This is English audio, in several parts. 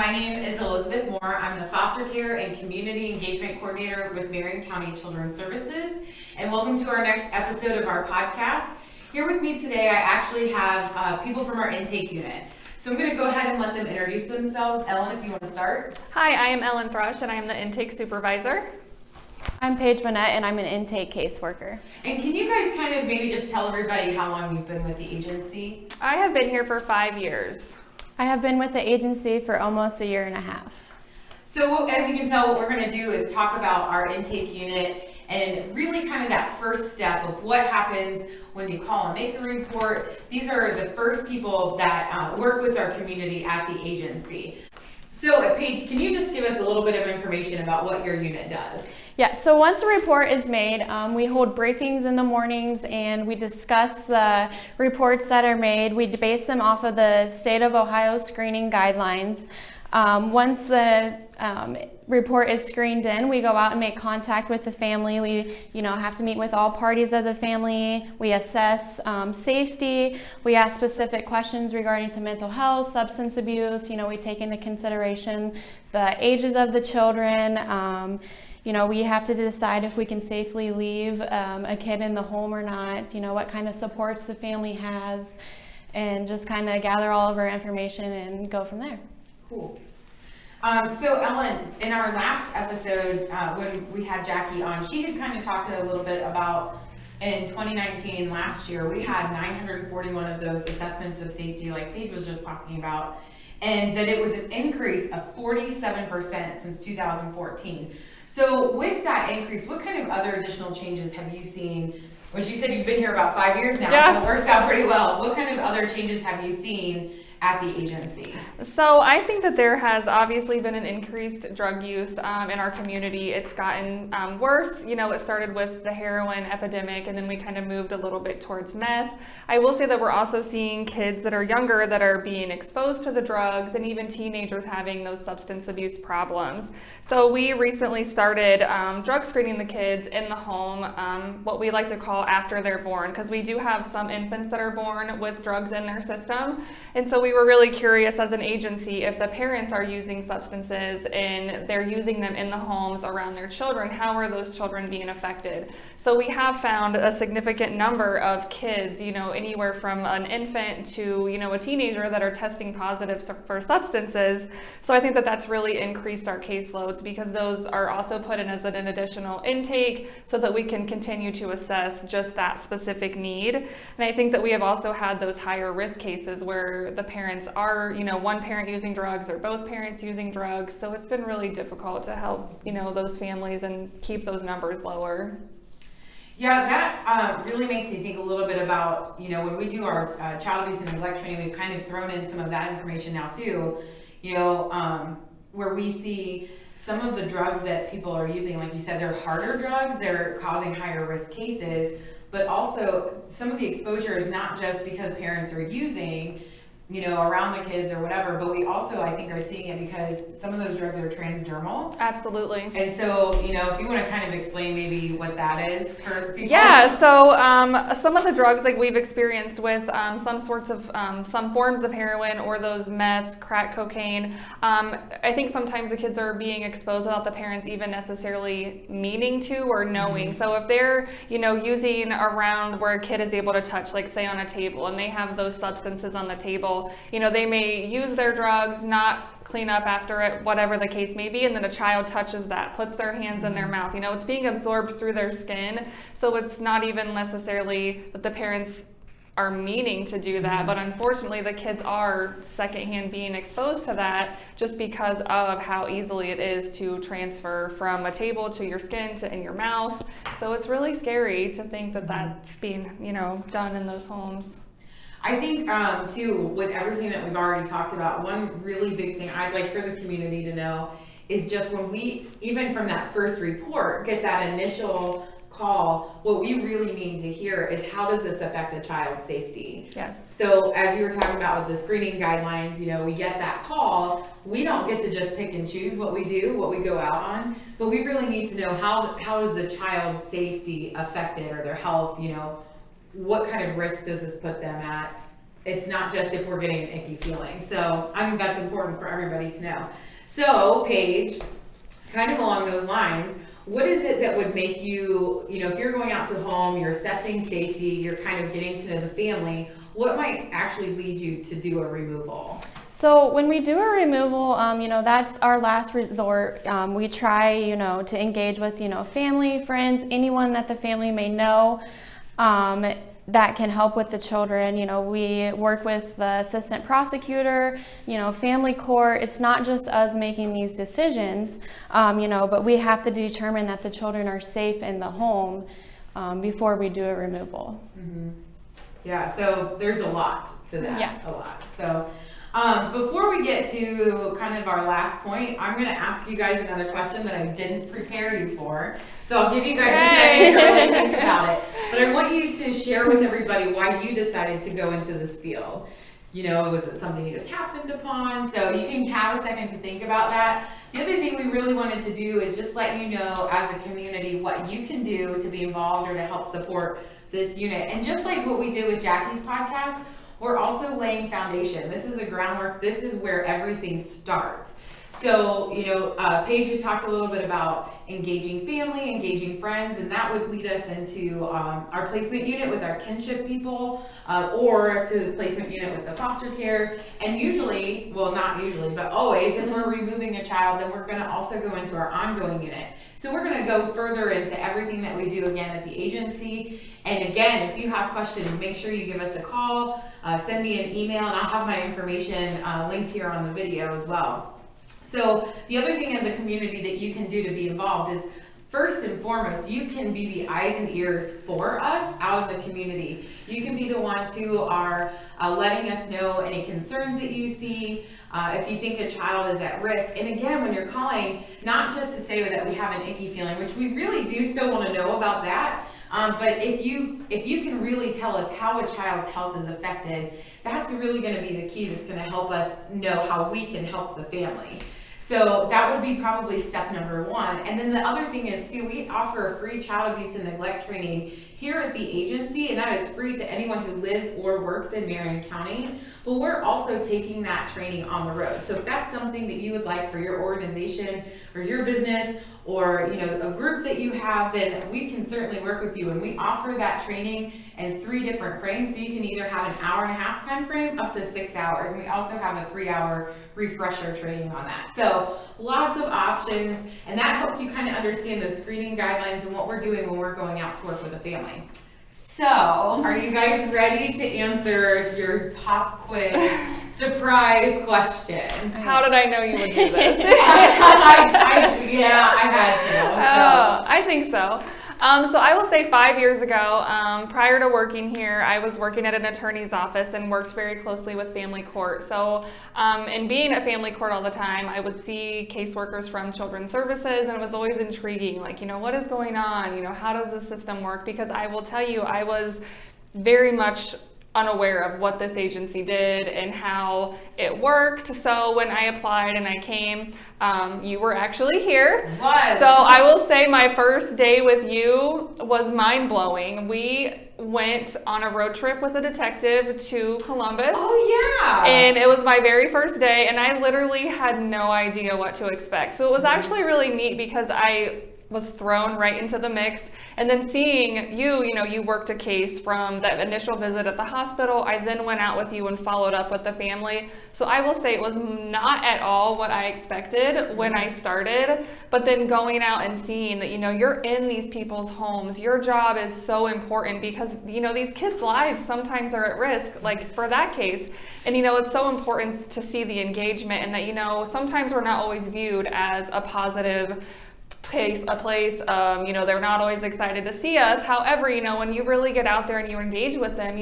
my name is Elizabeth Moore. I'm the Foster Care and Community Engagement Coordinator with Marion County Children Services. And welcome to our next episode of our podcast. Here with me today, I actually have people from our intake unit. So I'm going to go ahead and let them introduce themselves. Ellen, if you want to start. Hi, I am Ellen Thrush, and I am the intake supervisor. I'm Paige and Ellen, and I'm an intake caseworker. And can you guys kind of maybe just tell everybody how long you've been with the agency? I have been here for 5 years. I have been with the agency for almost a year and a half. So as you can tell, what we're going to do is talk about our intake unit and really kind of that first step of what happens when you call and make a report. These are the first people that work with our community at the agency. So Paige, can you just give us a little bit of information about what your unit does? Yeah, so once a report is made, we hold briefings in the mornings and we discuss the reports that are made. We base them off of the state of Ohio screening guidelines. Once the report is screened in, we go out and make contact with the family. We have to meet with all parties of the family. We assess safety. We ask specific questions regarding to mental health, substance abuse. We take into consideration the ages of the children. We have to decide if we can safely leave a kid in the home or not, what kind of supports the family has, and just kind of gather all of our information and go from there. Cool. So Ellen, in our last episode, when we had Jackie on, she had kind of talked a little bit about in 2019, last year, we had 941 of those assessments of safety, like Paige was just talking about, and that it was an increase of 47% since 2014. So with that increase, what kind of other additional changes have you seen? Which you said you've been here about 5 years now, yeah. So it works out pretty well. What kind of other changes have you seen at the agency? So I think that there has obviously been an increased drug use in our community. It's gotten worse. It started with the heroin epidemic, and then we kind of moved a little bit towards meth. I will say that we're also seeing kids that are younger that are being exposed to the drugs, and even teenagers having those substance abuse problems. So we recently started drug screening the kids in the home, what we like to call after they're born, because we do have some infants that are born with drugs in their system. And so we were really curious as an agency, if the parents are using substances and they're using them in the homes around their children, how are those children being affected? So we have found a significant number of kids, anywhere from an infant to, a teenager that are testing positive for substances. So I think that that's really increased our caseloads, because those are also put in as an additional intake so that we can continue to assess just that specific need. And I think that we have also had those higher risk cases where the parents are, one parent using drugs or both parents using drugs. So it's been really difficult to help, those families and keep those numbers lower. Yeah, that really makes me think a little bit about, when we do our child abuse and neglect training, we've kind of thrown in some of that information now too, where we see some of the drugs that people are using, like you said, they're harder drugs, they're causing higher risk cases, but also some of the exposure is not just because parents are using, around the kids or whatever, but we also, I think, are seeing it because some of those drugs are transdermal. Absolutely. And so, if you want to kind of explain maybe what that is for people. Yeah, so some of the drugs like we've experienced with some forms of heroin or those meth, crack cocaine, I think sometimes the kids are being exposed without the parents even necessarily meaning to or knowing. Mm-hmm. So if they're, using around where a kid is able to touch, like say on a table, and they have those substances on the table, they may use their drugs, not clean up after it, whatever the case may be, and then a child touches that, puts their hands in their mouth. It's being absorbed through their skin, so it's not even necessarily that the parents are meaning to do that, but unfortunately the kids are secondhand being exposed to that just because of how easily it is to transfer from a table to your skin to in your mouth. So it's really scary to think that that's being, done in those homes. I think, too, with everything that we've already talked about, one really big thing I'd like for the community to know is just when we, even from that first report, get that initial call, what we really need to hear is how does this affect the child's safety? Yes. So as you were talking about with the screening guidelines, we get that call. We don't get to just pick and choose what we do, what we go out on, but we really need to know how is the child's safety affected or their health, what kind of risk does this put them at? it's not just if we're getting an icky feeling. So I think that's important for everybody to know. So Paige, kind of along those lines, what is it that would make you, if you're going out to a home, you're assessing safety, you're kind of getting to know the family, what might actually lead you to do a removal? So when we do a removal, that's our last resort. We try, to engage with, family, friends, anyone that the family may know that can help with the children. We work with the assistant prosecutor, family court. It's not just us making these decisions, but we have to determine that the children are safe in the home before we do a removal. Mm-hmm. Yeah, so there's a lot to that. Yeah. A lot. So before we get to kind of our last point, I'm going to ask you guys another question that I didn't prepare you for. So I'll give you guys a second to really think about it. But I want you to share with everybody why you decided to go into this field. Was it something you just happened upon? So you can have a second to think about that. The other thing we really wanted to do is just let you know as a community what you can do to be involved or to help support this unit. And just like what we did with Jackie's podcast, we're also laying foundation. This is the groundwork. This is where everything starts. So, Paige had talked a little bit about engaging family, engaging friends, and that would lead us into our placement unit with our kinship people, or to the placement unit with the foster care. And usually, well, not usually, but always, if we're removing a child, then we're going to also go into our ongoing unit. So we're going to go further into everything that we do again at the agency. And again, if you have questions, make sure you give us a call, send me an email, and I'll have my information linked here on the video as well. So the other thing as a community that you can do to be involved is, first and foremost, you can be the eyes and ears for us out in the community. You can be the ones who are letting us know any concerns that you see, if you think a child is at risk. And again, when you're calling, not just to say that we have an icky feeling, which we really do still want to know about that, but if you can really tell us how a child's health is affected, that's really going to be the key that's going to help us know how we can help the family. So that would be probably step number one. And then the other thing is too, we offer a free child abuse and neglect training here at the agency, and that is free to anyone who lives or works in Marion County. But we're also taking that training on the road. So if that's something that you would like for your organization or your business, or a group that you have, then we can certainly work with you. And we offer that training in 3 different frames. So you can either have an 1.5-hour time frame up to 6 hours. And we also have a 3-hour refresher training on that. So lots of options, and that helps you kind of understand those screening guidelines and what we're doing when we're going out to work with a family. So are you guys ready to answer your pop quiz surprise question? How did I know you would do this? I had to. Oh, I think so. So I will say 5 years ago, prior to working here, I was working at an attorney's office and worked very closely with family court. So in being at family court all the time, I would see caseworkers from Children's Services, and it was always intriguing, like, what is going on? How does the system work? Because I will tell you, I was very much unaware of what this agency did and how it worked. So when I applied and I came, you were actually here. What? So I will say my first day with you was mind-blowing. We went on a road trip with a detective to Columbus. Oh yeah. And it was my very first day, and I literally had no idea what to expect. So it was actually really neat because I was thrown right into the mix, and then seeing you worked a case from that initial visit at the hospital. I then went out with you and followed up with the family. So I will say it was not at all what I expected when I started, but then going out and seeing that, you're in these people's homes, your job is so important because, these kids' lives sometimes are at risk, like for that case. And, it's so important to see the engagement, and that, sometimes we're not always viewed as a positive place, they're not always excited to see us. However, when you really get out there and you engage with them,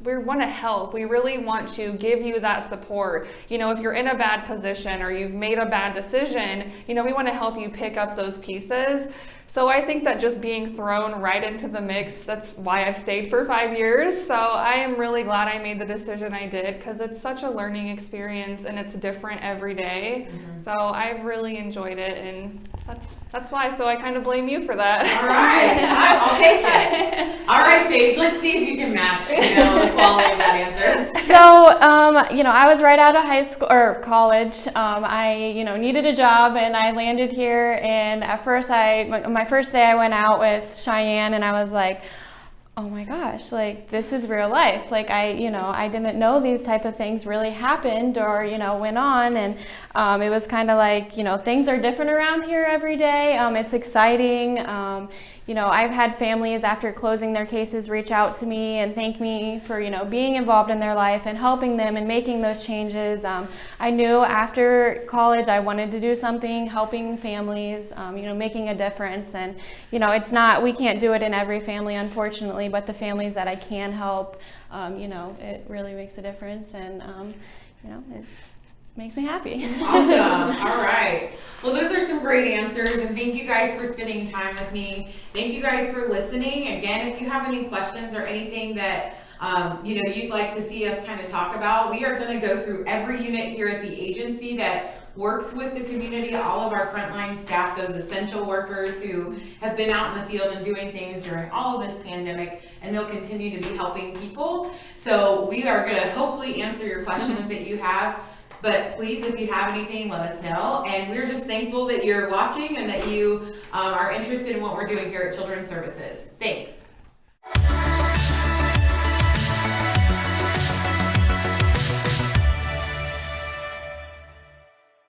we want to help. We really want to give you that support. If you're in a bad position or you've made a bad decision, we want to help you pick up those pieces. So I think that just being thrown right into the mix, that's why I've stayed for 5 years. So I am really glad I made the decision I did, because it's such a learning experience and it's different every day. Mm-hmm. So I've really enjoyed it, and That's why, so I kind of blame you for that. All right, I'll take it. All right, Paige, let's see if you can match, the quality of that answer. So, I was right out of high school or college. I, needed a job, and I landed here. And at first, my first day, I went out with Cheyenne, and I was like, oh my gosh, like this is real life. Like I didn't know these type of things really happened or, went on. And it was kind of like, things are different around here every day. It's exciting. I've had families after closing their cases reach out to me and thank me for, being involved in their life and helping them and making those changes. I knew after college I wanted to do something, helping families, making a difference. And, we can't do it in every family, unfortunately, but the families that I can help, it really makes a difference. And, it's makes me happy. Awesome. All right. Well, those are some great answers, and thank you guys for spending time with me. Thank you guys for listening. Again, if you have any questions or anything that you'd like to see us kind of talk about, we are going to go through every unit here at the agency that works with the community, all of our frontline staff, those essential workers who have been out in the field and doing things during all of this pandemic, and they'll continue to be helping people. So we are going to hopefully answer your questions that you have. But please, if you have anything, let us know. And we're just thankful that you're watching and that you are interested in what we're doing here at Children's Services. Thanks.